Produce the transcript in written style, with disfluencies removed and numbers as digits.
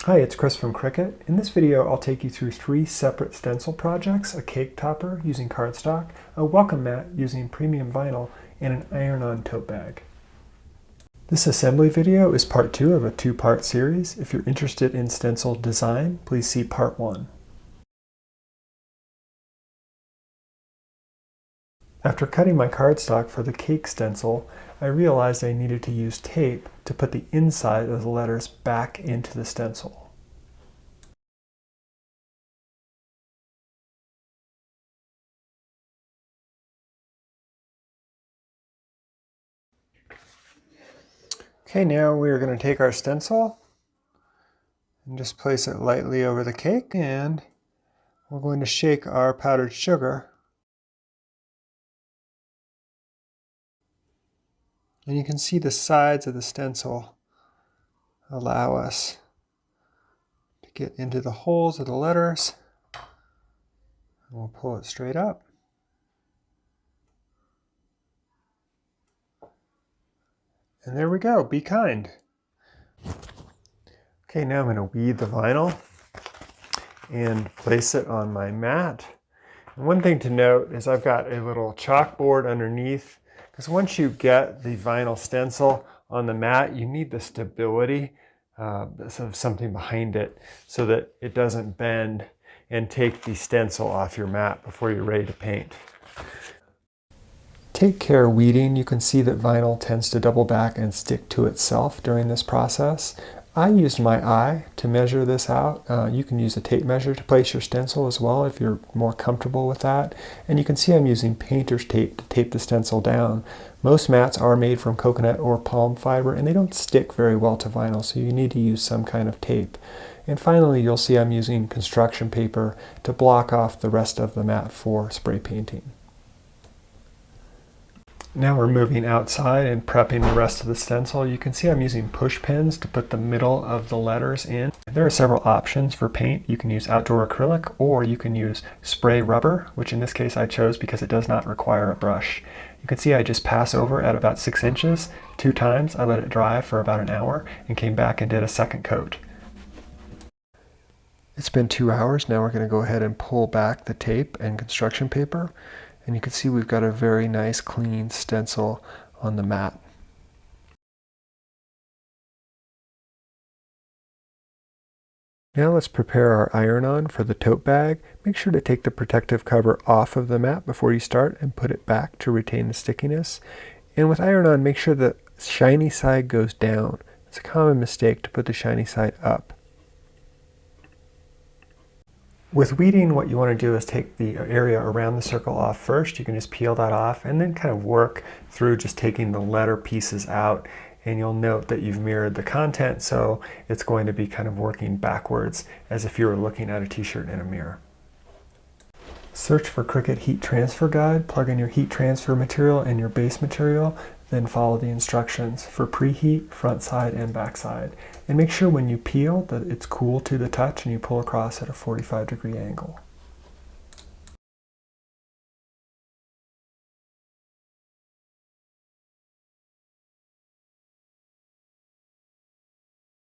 Hi, it's Chris from Cricut. In this video, I'll take you through 3 separate stencil projects: a cake topper using cardstock, a welcome mat using premium vinyl, and an iron-on tote bag. This assembly video is part 2 of a 2-part series. If you're interested in stencil design, please see part 1. After cutting my cardstock for the cake stencil, I realized I needed to use tape to put the inside of the letters back into the stencil. Okay, now we're going to take our stencil and just place it lightly over the cake, and we're going to shake our powdered sugar. And you can see the sides of the stencil allow us to get into the holes of the letters. And we'll pull it straight up. And there we go, be kind. Okay, now I'm going to weed the vinyl and place it on my mat. And one thing to note is I've got a little chalkboard underneath, because once you get the vinyl stencil on the mat, you need the stability of something behind it so that it doesn't bend and take the stencil off your mat before you're ready to paint. Take care weeding. You can see that vinyl tends to double back and stick to itself during this process. I used my eye to measure this out. You can use a tape measure to place your stencil as well if you're more comfortable with that. And you can see I'm using painter's tape to tape the stencil down. Most mats are made from coconut or palm fiber, and they don't stick very well to vinyl, so you need to use some kind of tape. And finally, you'll see I'm using construction paper to block off the rest of the mat for spray painting. Now we're moving outside and prepping the rest of the stencil. You can see I'm using push pins to put the middle of the letters in. There are several options for paint. You can use outdoor acrylic, or you can use spray rubber, which in this case I chose because it does not require a brush. You can see I just pass over at about 6 inches 2 times. I let it dry for about an hour and came back and did a second coat. It's been 2 hours. Now we're going to go ahead and pull back the tape and construction paper. And you can see we've got a very nice clean stencil on the mat. Now let's prepare our iron-on for the tote bag. Make sure to take the protective cover off of the mat before you start and put it back to retain the stickiness. And with iron-on, make sure the shiny side goes down. It's a common mistake to put the shiny side up. With weeding, what you want to do is take the area around the circle off first. You can just peel that off and then kind of work through just taking the letter pieces out. And you'll note that you've mirrored the content, so it's going to be kind of working backwards as if you were looking at a t-shirt in a mirror. Search for Cricut Heat Transfer Guide, plug in your heat transfer material and your base material, then follow the instructions for preheat, front side, and back side. And make sure when you peel that it's cool to the touch and you pull across at a 45-degree angle.